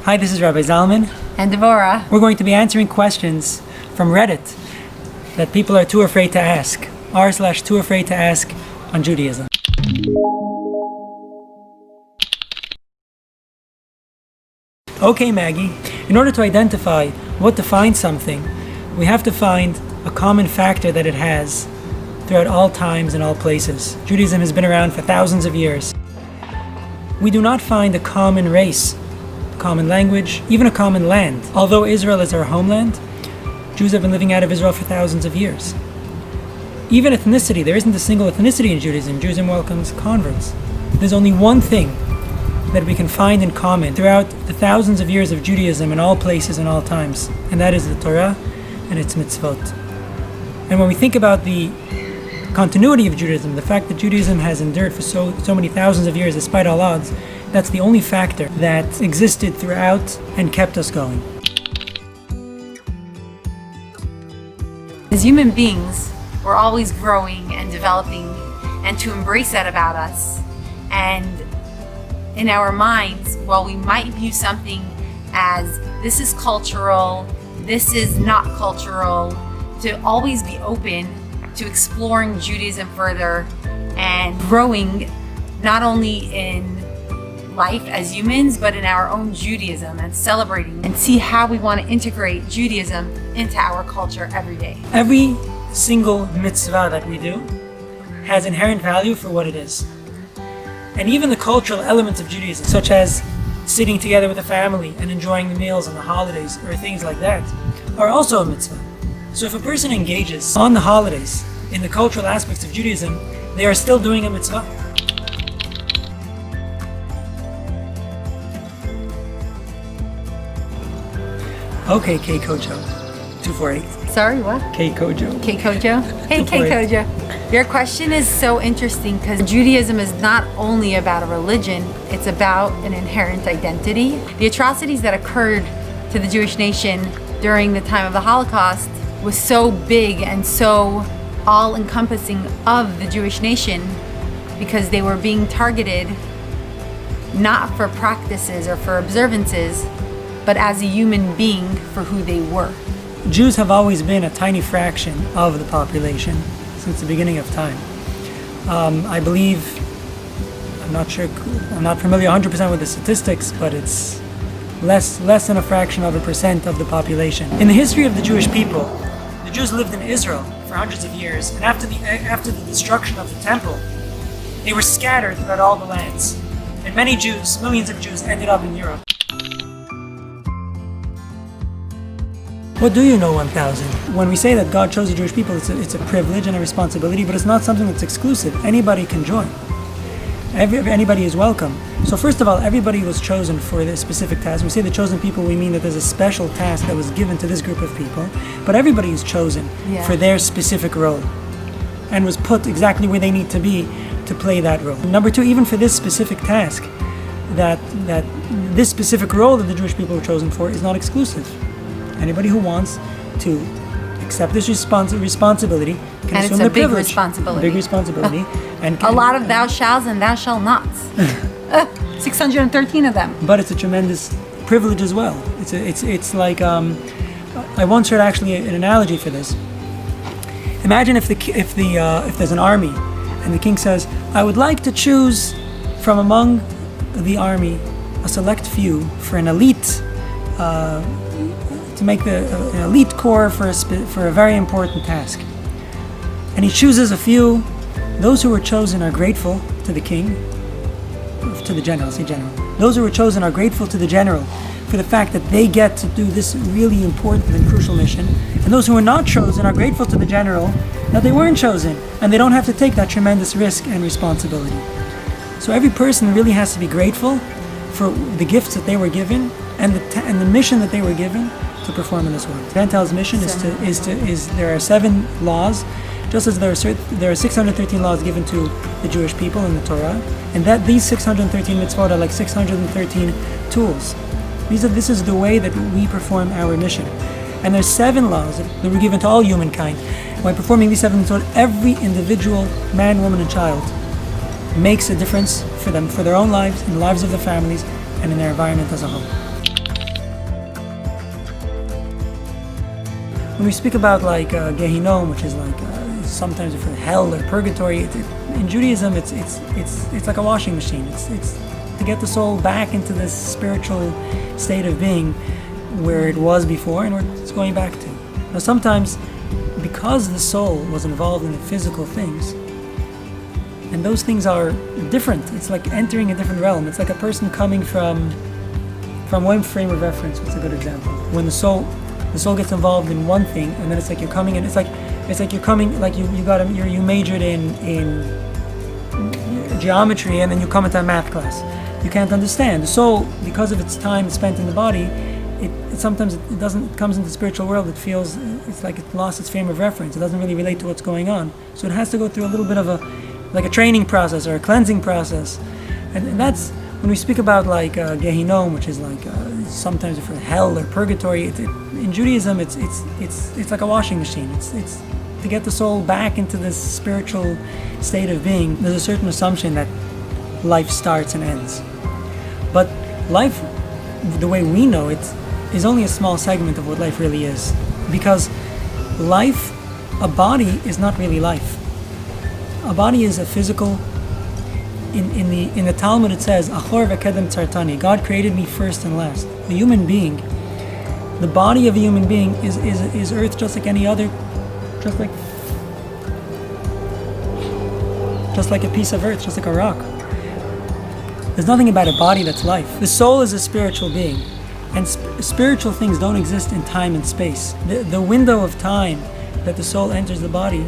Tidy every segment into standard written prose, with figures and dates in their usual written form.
Hi, this is Rabbi Zalman. And Devorah. We're going to be answering questions from Reddit that people are too afraid to ask. r/TooAfraidToAsk on Judaism. Okay, Maggie. In order to identify what defines something, we have to find a common factor that it has throughout all times and all places. Judaism has been around for thousands of years. We do not find a common race, common language, even a common land. Although Israel is our homeland, Jews have been living out of Israel for thousands of years. Even ethnicity, there isn't a single ethnicity in Judaism. Judaism welcomes converts. There's only one thing that we can find in common throughout the thousands of years of Judaism in all places and all times, and that is the Torah and its mitzvot. And when we think about the continuity of Judaism, the fact that Judaism has endured for so many thousands of years despite all odds, that's the only factor that existed throughout and kept us going. As human beings, we're always growing and developing, and to embrace that about us. And in our minds, while we might view something as this is cultural, this is not cultural, to always be open to exploring Judaism further and growing not only in life as humans, but in our own Judaism, and celebrating and see how we want to integrate Judaism into our culture every day. Every single mitzvah that we do has inherent value for what it is. And even the cultural elements of Judaism, such as sitting together with a family and enjoying the meals on the holidays or things like that, are also a mitzvah. So if a person engages on the holidays in the cultural aspects of Judaism, they are still doing a mitzvah. Okay, K Kojo, 248. Sorry, what? K Kojo. K Kojo? Hey, K Kojo. Your question is so interesting because Judaism is not only about a religion, it's about an inherent identity. The atrocities that occurred to the Jewish nation during the time of the Holocaust was so big and so all-encompassing of the Jewish nation because they were being targeted not for practices or for observances, but as a human being for who they were. Jews have always been a tiny fraction of the population since the beginning of time. I believe, I'm not familiar 100% with the statistics, but it's less than a fraction of a percent of the population. In the history of the Jewish people, the Jews lived in Israel for hundreds of years, and after the destruction of the temple, they were scattered throughout all the lands. And many Jews, millions of Jews, ended up in Europe. What do you know 1,000? When we say that God chose the Jewish people, it's a privilege and a responsibility, but it's not something that's exclusive. Anybody can join. Anybody is welcome. So first of all, everybody was chosen for this specific task. When we say the chosen people, we mean that there's a special task that was given to this group of people, but everybody is chosen for their specific role and was put exactly where they need to be to play that role. Number two, even for this specific task, that this specific role that the Jewish people were chosen for is not exclusive. Anybody who wants to accept this responsibility can and assume it's a the big privilege. responsibility. Big responsibility. And a lot of thou shalls and thou shall nots. 613 of them. But it's a tremendous privilege as well. It's like I once heard actually an analogy for this. Imagine if there's an army and the king says, "I would like to choose from among the army a select few for an elite." To make an elite corps for a very important task. And he chooses a few. Those who were chosen are grateful to the king, to the general, say general. Those who were chosen are grateful to the general for the fact that they get to do this really important and crucial mission. And those who are not chosen are grateful to the general that they weren't chosen, and they don't have to take that tremendous risk and responsibility. So every person really has to be grateful for the gifts that they were given and the mission that they were given to perform in this world. Gentiles' mission is there are 7 laws, just as there are 613 laws given to the Jewish people in the Torah, and that these 613 mitzvot are like 613 tools. This is the way that we perform our mission. And there's 7 laws that were given to all humankind. By performing these 7 mitzvot, every individual man, woman, and child makes a difference for them, for their own lives, in the lives of their families, and in their environment as a whole. when we speak about like Gehinom, which is like sometimes for hell or purgatory, in Judaism it's like a washing machine. It's to get the soul back into this spiritual state of being where it was before and where it's going back to. Now sometimes, because the soul was involved in the physical things, and those things are different, it's like entering a different realm. It's like a person coming from one frame of reference. What's a good example? When the soul gets involved in one thing, and then it's like you're coming in. It's like you're coming, like you majored in geometry, and then you come into a math class. You can't understand. The soul, because of its time spent in the body, it sometimes it comes into the spiritual world. It feels it's like it lost its frame of reference. It doesn't really relate to what's going on. So it has to go through a little bit of a training process or a cleansing process, and that's when we speak about like Gehinom, which is like sometimes for hell or purgatory. In Judaism, it's like a washing machine. It's to get the soul back into this spiritual state of being. There's a certain assumption that life starts and ends, but life, the way we know it, is only a small segment of what life really is. Because life, a body is not really life. A body is a physical. In the Talmud it says, "Achor v'kedem tzartani." God created me first and last. A human being, the body of a human being is earth, just like any other, just like a piece of earth, just like a rock. There's nothing about a body that's life. The soul is a spiritual being, and spiritual things don't exist in time and space. The window of time that the soul enters the body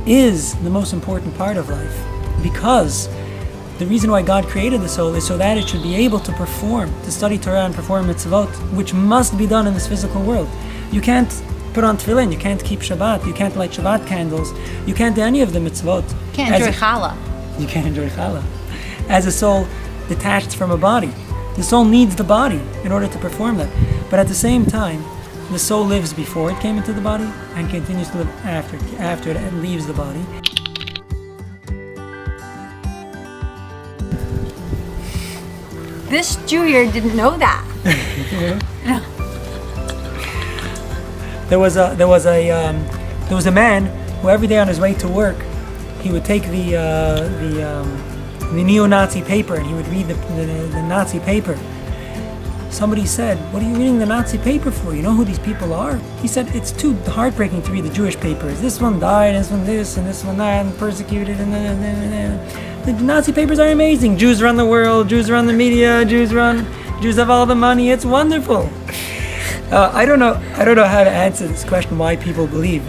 is the most important part of life, because the reason why God created the soul is so that it should be able to study Torah and perform mitzvot, which must be done in this physical world. You can't put on tefillin, you can't keep Shabbat, you can't light Shabbat candles, you can't do any of the mitzvot. You can't enjoy challah. You can't enjoy challah. As a soul detached from a body. The soul needs the body in order to perform that. But at the same time, the soul lives before it came into the body and continues to live after it leaves the body. This Jew here didn't know that. No. There was a man who every day on his way to work, he would take the neo-Nazi paper and he would read the Nazi paper. Somebody said, "What are you reading the Nazi paper for? You know who these people are?" He said, "It's too heartbreaking to read the Jewish papers. This one died, this one this, and this one that, and persecuted, and the Nazi papers are amazing. Jews run the world, Jews run the media, Jews have all the money. It's wonderful." I don't know how to answer this question, why people believe.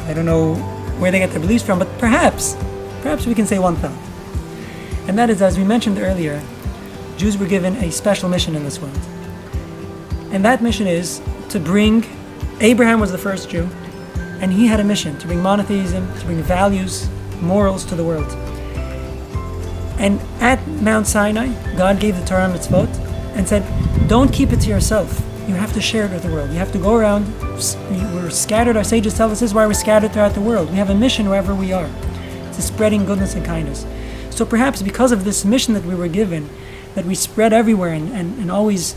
I don't know where they get their beliefs from, but perhaps we can say one thought. And that is, as we mentioned earlier, Jews were given a special mission in this world. And that mission is to bring, Abraham was the first Jew, and he had a mission to bring monotheism, to bring values, morals to the world. And at Mount Sinai, God gave the Torah and mitzvot and said, don't keep it to yourself. You have to share it with the world. You have to go around. We're scattered. Our sages tell us this is why we're scattered throughout the world. We have a mission wherever we are, to spreading goodness and kindness. So perhaps because of this mission that we were given, that we spread everywhere and always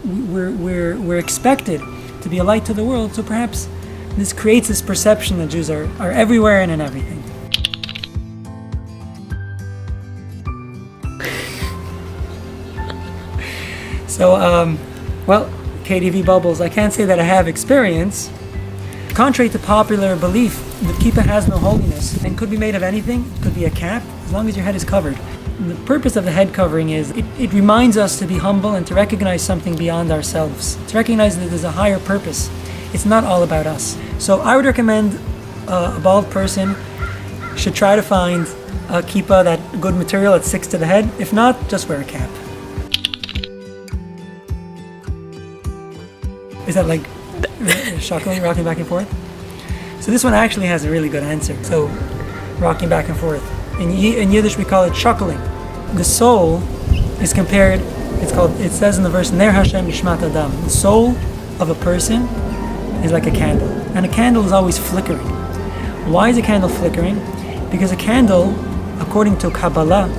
we're expected to be a light to the world, so perhaps this creates this perception that Jews are everywhere and in everything. So, well, KDV Bubbles, I can't say that I have experience. Contrary to popular belief, the kippah has no holiness and could be made of anything. It could be a cap, as long as your head is covered. And the purpose of the head covering is, it reminds us to be humble and to recognize something beyond ourselves. To recognize that there's a higher purpose. It's not all about us. So I would recommend a bald person should try to find a kippah, that good material that sticks to the head. If not, just wear a cap. Is that like shuckling, rocking back and forth? So this one actually has a really good answer. So, rocking back and forth. In Yiddish we call it shuckling. The soul is compared, it says in the verse, Ner Hashem Nishmat Adam. The soul of a person is like a candle. And a candle is always flickering. Why is a candle flickering? Because a candle, according to Kabbalah,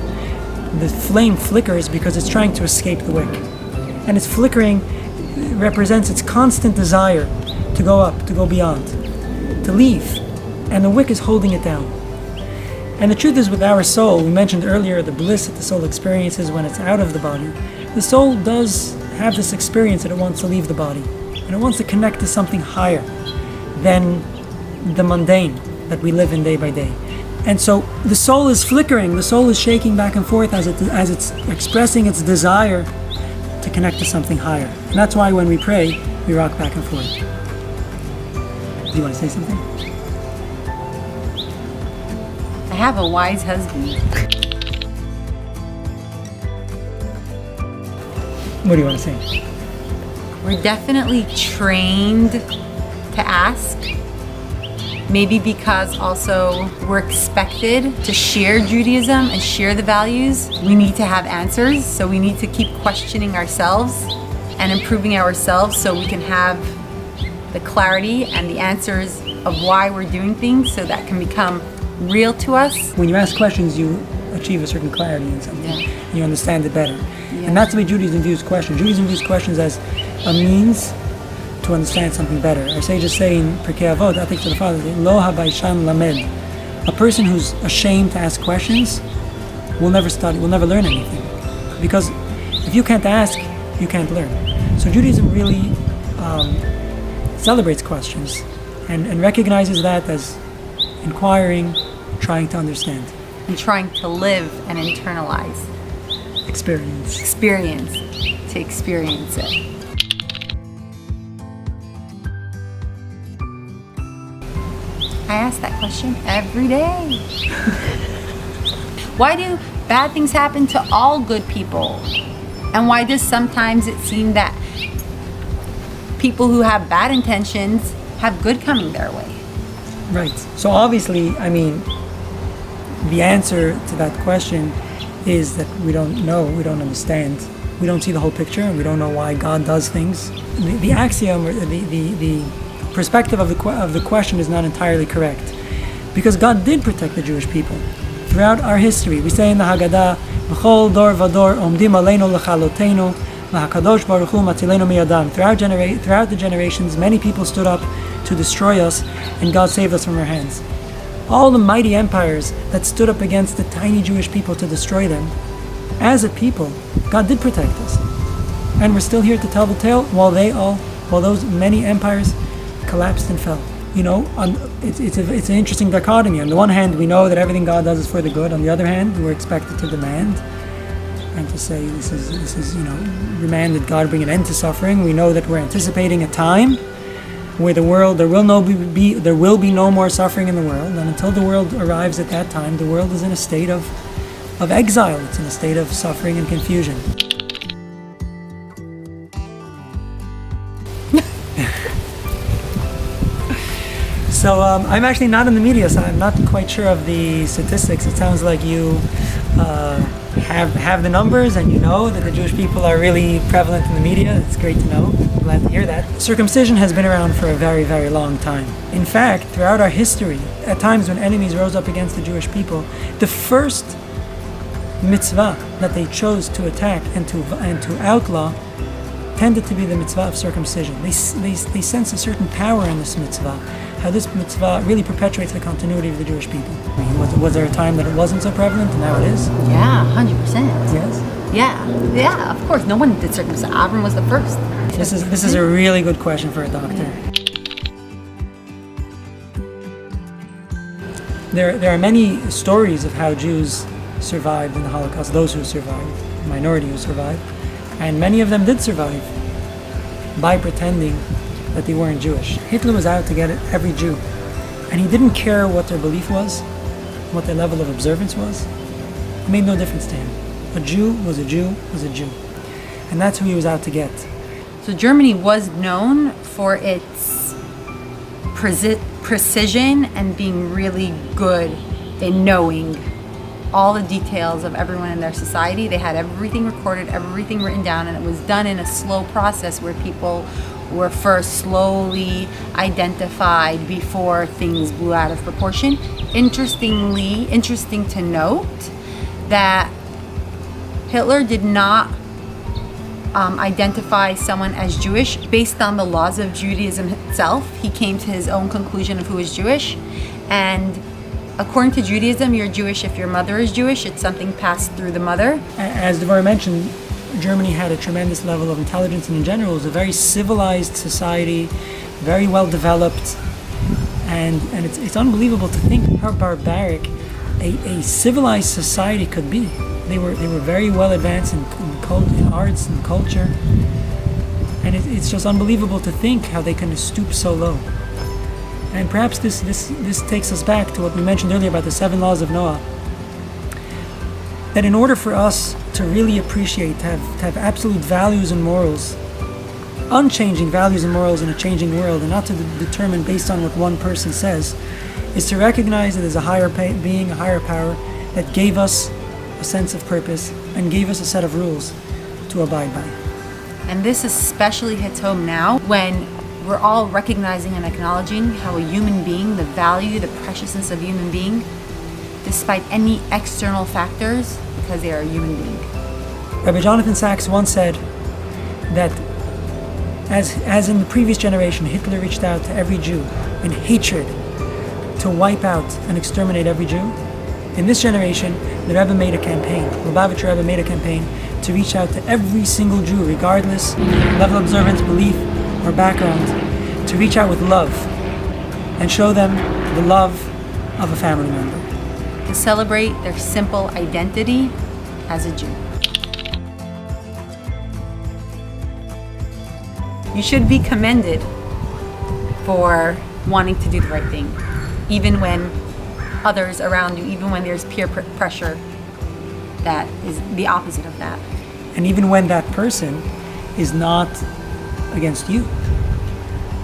the flame flickers because it's trying to escape the wick. And it's flickering represents its constant desire to go up, to go beyond, to leave. And the wick is holding it down. And the truth is, with our soul, we mentioned earlier the bliss that the soul experiences when it's out of the body. The soul does have this experience that it wants to leave the body. And it wants to connect to something higher than the mundane that we live in day by day. And so the soul is flickering, the soul is shaking back and forth as it's expressing its desire to connect to something higher. And that's why when we pray, we rock back and forth. Do you want to say something? I have a wise husband. What do you want to say? We're definitely trained to ask. Maybe because also we're expected to share Judaism and share the values. We need to have answers, so we need to keep questioning ourselves and improving ourselves so we can have the clarity and the answers of why we're doing things so that can become real to us. When you ask questions, you achieve a certain clarity in something. Yeah. You understand it better. Yeah. And that's the way Judaism views questions. Judaism views questions as a means to understand something better. Our sages say in Pirkei Avot, ethics of the Father, Lo habayshan lamed. A person who's ashamed to ask questions will never study, will never learn anything. Because if you can't ask, you can't learn. So Judaism really celebrates questions and recognizes that as inquiring, trying to understand. And trying to live and internalize. Experience. To experience it. I ask that question every day. Why do bad things happen to all good people? And why does sometimes it seem that people who have bad intentions have good coming their way? Right. So obviously, I mean, the answer to that question is that we don't know, we don't understand. We don't see the whole picture, and we don't know why God does things. The axiom, or the perspective of the question is not entirely correct, because God did protect the Jewish people throughout our history. We say in the Haggadah, "B'chol dor vador omdim aleinu lechalotenu, v'hakadosh baruch hu matzilenu miyadam." Throughout the generations, many people stood up to destroy us, and God saved us from their hands. All the mighty empires that stood up against the tiny Jewish people to destroy them, as a people, God did protect us, and we're still here to tell the tale while those many empires collapsed and fell. You know, it's an interesting dichotomy. On the one hand, we know that everything God does is for the good. On the other hand, we're expected to demand and to say this is demand that God bring an end to suffering. We know that we're anticipating a time where there will be no more suffering in the world, and until the world arrives at that time, the world is in a state of exile. It's in a state of suffering and confusion. So I'm actually not in the media, so I'm not quite sure of the statistics. It sounds like you have the numbers, and you know that the Jewish people are really prevalent in the media. It's great to know. I'm glad to hear that. Circumcision has been around for a very, very long time. In fact, throughout our history, at times when enemies rose up against the Jewish people, the first mitzvah that they chose to attack and to outlaw tended to be the mitzvah of circumcision. They sense a certain power in this mitzvah. How this mitzvah really perpetuates the continuity of the Jewish people. I mean, was there a time that it wasn't so prevalent, and now it is? Yeah, 100%. Yes? Yeah, of course. No one did circumcision. Abram was the first. This is a really good question for a doctor. There are many stories of how Jews survived in the Holocaust, those who survived, the minority who survived, and many of them did survive by pretending that they weren't Jewish. Hitler was out to get every Jew, and he didn't care what their belief was, what their level of observance was. It made no difference to him. A Jew was a Jew was a Jew, and that's who he was out to get. So Germany was known for its precision and being really good in knowing all the details of everyone in their society. They had everything recorded, everything written down, and it was done in a slow process where people were first slowly identified before things blew out of proportion. Interesting to note that Hitler did not identify someone as Jewish based on the laws of Judaism itself. He came to his own conclusion of who is Jewish. And according to Judaism, you're Jewish if your mother is Jewish. It's something passed through the mother. As Devorah mentioned, Germany had a tremendous level of intelligence, and in general, it was a very civilized society, very well developed. And it's unbelievable to think how barbaric a civilized society could be. They were very well advanced in arts and culture, and it's just unbelievable to think how they can stoop so low. And perhaps this takes us back to what we mentioned earlier about the 7 laws of Noah. That in order for us to really appreciate, to have absolute values and morals, unchanging values and morals in a changing world, and not to determine based on what one person says, is to recognize that there's a higher being, a higher power that gave us a sense of purpose and gave us a set of rules to abide by. And this especially hits home now when we're all recognizing and acknowledging how a human being, the value, the preciousness of a human being, despite any external factors, because they are a human being. Rabbi Jonathan Sachs once said that as in the previous generation, Hitler reached out to every Jew in hatred to wipe out and exterminate every Jew. In this generation, the Rebbe made a campaign, Lubavitcher Rebbe made a campaign to reach out to every single Jew, regardless level of observance, belief, or background, to reach out with love and show them the love of a family member. To celebrate their simple identity as a Jew. You should be commended for wanting to do the right thing, even when others around you, even when there's peer pressure that is the opposite of that. And even when that person is not against you,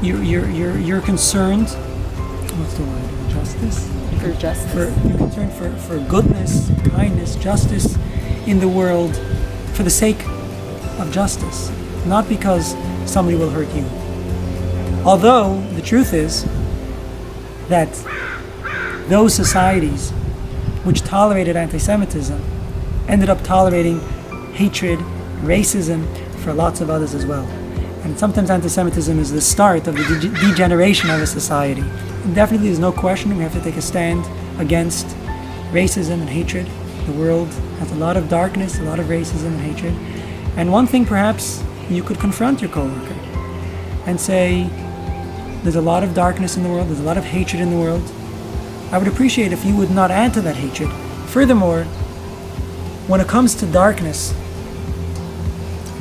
you're concerned. What's the word? Justice. For justice. You're concerned for goodness, kindness, justice in the world, for the sake of justice, not because somebody will hurt you. Although the truth is that those societies which tolerated anti-Semitism ended up tolerating hatred, racism for lots of others as well. And sometimes anti-Semitism is the start of the degeneration of a society. And definitely there's no question we have to take a stand against racism and hatred. The world has a lot of darkness, a lot of racism and hatred. And one thing perhaps you could confront your coworker and say, there's a lot of darkness in the world, there's a lot of hatred in the world. I would appreciate if you would not add to that hatred. Furthermore, when it comes to darkness,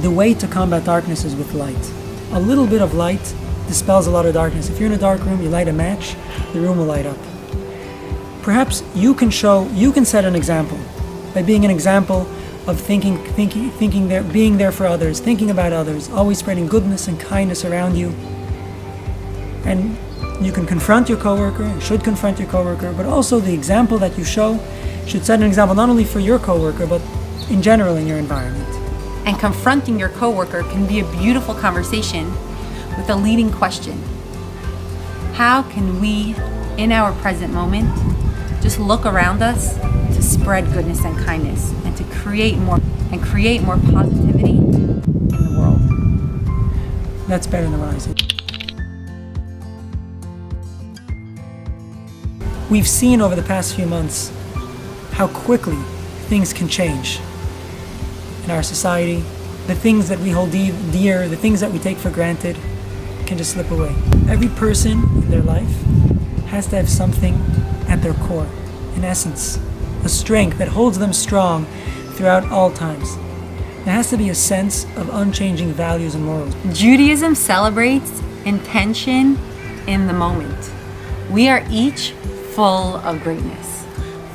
the way to combat darkness is with light. A little bit of light dispels a lot of darkness. If you're in a dark room, you light a match, the room will light up. Perhaps you can set an example by being an example of thinking there, being there for others, thinking about others, always spreading goodness and kindness around you. And you can confront your coworker, and should confront your coworker, but also the example that you show should set an example not only for your coworker, but in general in your environment. And confronting your coworker can be a beautiful conversation with a leading question. How can we, in our present moment, just look around us to spread goodness and kindness and to create more positivity in the world? That's better than what I said. We've seen over the past few months how quickly things can change in our society. The things that we hold dear, the things that we take for granted, can just slip away. Every person in their life has to have something at their core, in essence, a strength that holds them strong throughout all times. There has to be a sense of unchanging values and morals. Judaism celebrates intention in the moment. We are each full of greatness,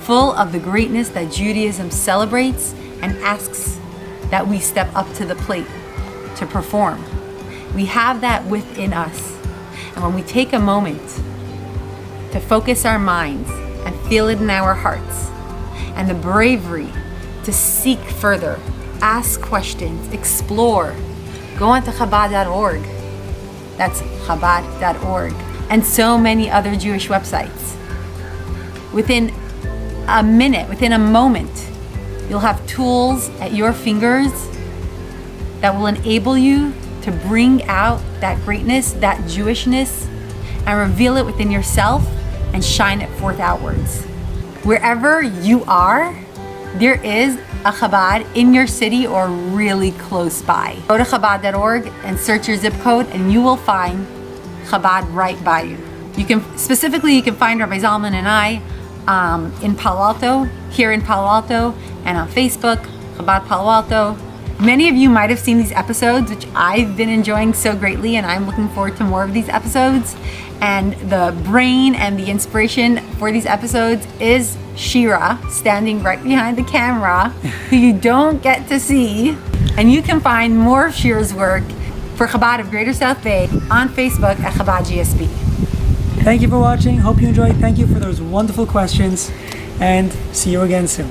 full of the greatness that Judaism celebrates and asks that we step up to the plate to perform. We have that within us. And when we take a moment to focus our minds and feel it in our hearts, and the bravery to seek further, ask questions, explore, go onto Chabad.org. That's Chabad.org. And so many other Jewish websites. Within a minute, within a moment, you'll have tools at your fingers that will enable you to bring out that greatness, that Jewishness, and reveal it within yourself and shine it forth outwards. Wherever you are, there is a Chabad in your city or really close by. Go to Chabad.org and search your zip code and you will find Chabad right by you. You can find Rabbi Zalman and I in Palo Alto, here in Palo Alto, and on Facebook, Chabad Palo Alto. Many of you might have seen these episodes, which I've been enjoying so greatly, and I'm looking forward to more of these episodes. And the brain and the inspiration for these episodes is Shira, standing right behind the camera, who you don't get to see. And you can find more of Shira's work for Chabad of Greater South Bay on Facebook at Chabad GSB. Thank you for watching. Hope you enjoyed. Thank you for those wonderful questions, and see you again soon.